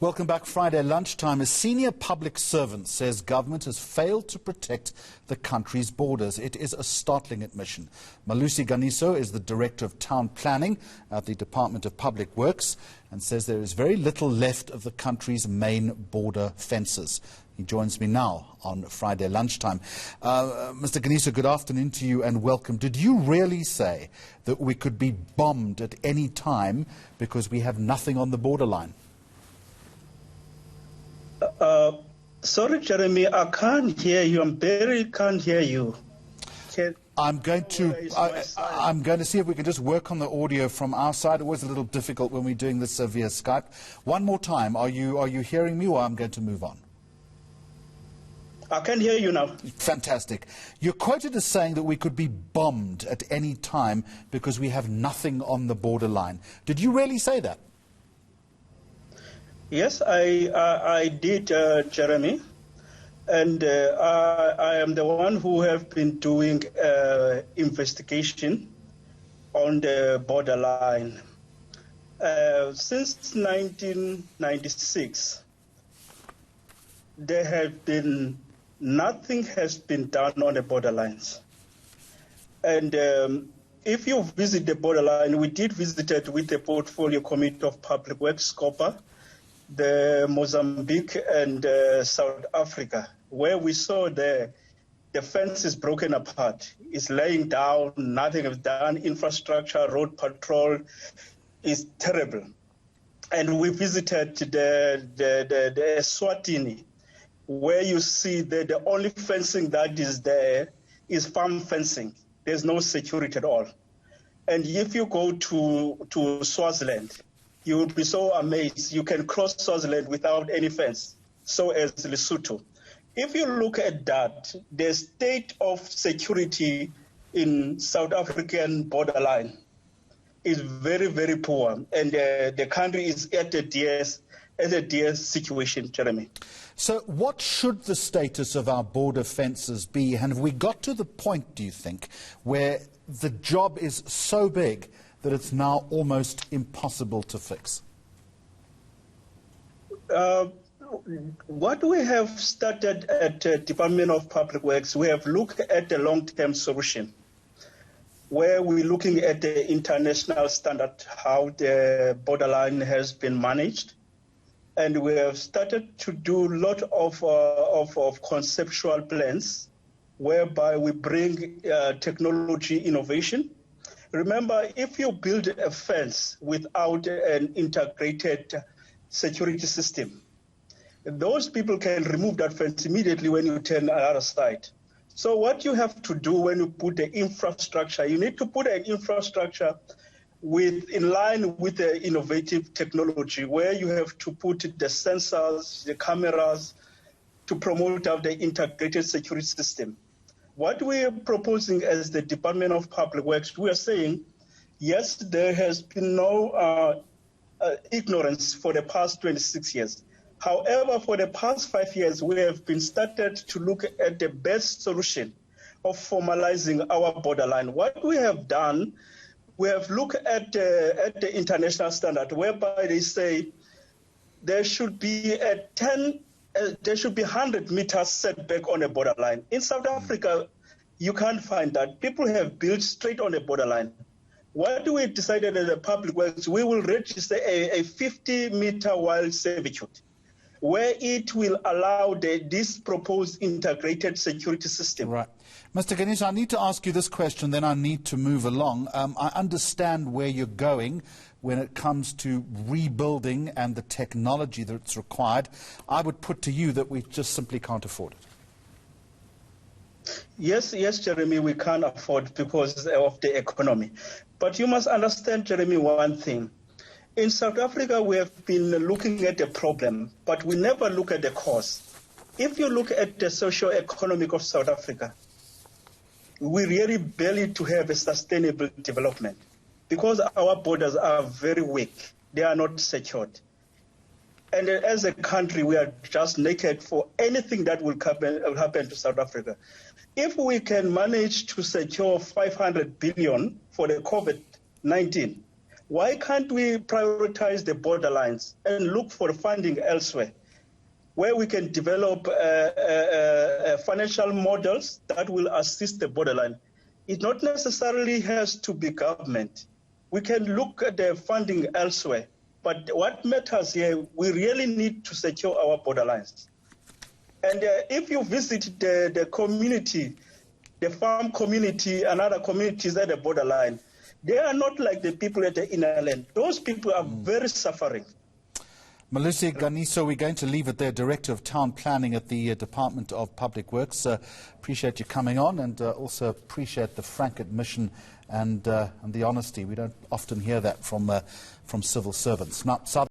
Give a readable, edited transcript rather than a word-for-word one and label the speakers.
Speaker 1: Welcome back. Friday lunchtime. A senior public servant says government has failed to protect the country's borders. It is a startling admission. Malusi Ganiso is the Director of Town Planning at the Department of Public Works and says there is very little left of the country's main border fences. He joins me now on Friday lunchtime. Mr. Ganiso, good afternoon to you and welcome. Did you really say that we could be bombed at any time because we have nothing on the borderline?
Speaker 2: Sorry, Jeremy, I can't hear you. Can't hear you.
Speaker 1: I'm going to see if we can just work on the audio from our side. It was a little difficult when we're doing this via Skype. One more time, are you hearing me, or I'm going to move on?
Speaker 2: I can hear you now.
Speaker 1: Fantastic. You're quoted as saying that we could be bombed at any time because we have nothing on the borderline. Did you really say that?
Speaker 2: Yes, I did, Jeremy, and I am the one who have been doing investigation on the borderline. Since 1996, nothing has been done on the borderlines. And if you visit the borderline, we did visit it with the Portfolio Committee of Public Works, COPA, the Mozambique and South Africa, where we saw the fence is broken apart. It's laying down, nothing is done, infrastructure, road patrol is terrible. And we visited the Swatini, where you see that the only fencing that is there is farm fencing. There's no security at all. And if you go to Swaziland, you will be so amazed. You can cross Swaziland without any fence, so as Lesotho. If you look at that, the state of security in South African borderline is very, very poor, and the country is at a dire situation, Jeremy.
Speaker 1: So what should the status of our border fences be? And have we got to the point, do you think, where the job is so big that it's now almost impossible to fix?
Speaker 2: What we have started at Department of Public Works, we have looked at the long-term solution, where we're looking at the international standard, how the borderline has been managed. And we have started to do a lot of conceptual plans, whereby we bring technology innovation. Remember, if you build a fence without an integrated security system, those people can remove that fence immediately when you turn the other side. So what you have to do when you put the infrastructure, you need to put an infrastructure in line with the innovative technology, where you have to put the sensors, the cameras, to promote out the integrated security system. What we are proposing as the Department of Public Works, we are saying, yes, there has been no ignorance for the past 26 years. However, for the past 5 years, we have been started to look at the best solution of formalizing our borderline. What we have done, we have looked at the international standard, whereby they say there should be 100 meters setback on a borderline. In South Africa, you can't find that. People have built straight on the borderline. What we decided as a public works, we will register a 50-meter wild servitude, where it will allow this proposed integrated security system.
Speaker 1: Right. Mr. Ganiso, I need to ask you this question, then I need to move along. I understand where you're going when it comes to rebuilding and the technology that's required. I would put to you that we just simply can't afford it.
Speaker 2: Yes, Jeremy, we can't afford because of the economy. But you must understand, Jeremy, one thing. In South Africa, we have been looking at the problem, but we never look at the cause. If you look at the socio-economic of South Africa, we really barely to have a sustainable development because our borders are very weak. They are not secured. And as a country, we are just naked for anything that will happen to South Africa. If we can manage to secure 500 billion for the COVID-19, Why can't we prioritize the borderlines and look for funding elsewhere, where we can develop financial models that will assist the borderline? It not necessarily has to be government. We can look at the funding elsewhere. But what matters here, we really need to secure our borderlines. And if you visit the community, the farm community and other communities at the borderline, they are not like the people at the inner land. Those people are very suffering.
Speaker 1: Malusi Ganiso, we're going to leave it there, Director of Town Planning at the Department of Public Works. Appreciate you coming on, and also appreciate the frank admission and the honesty. We don't often hear that from civil servants. Now,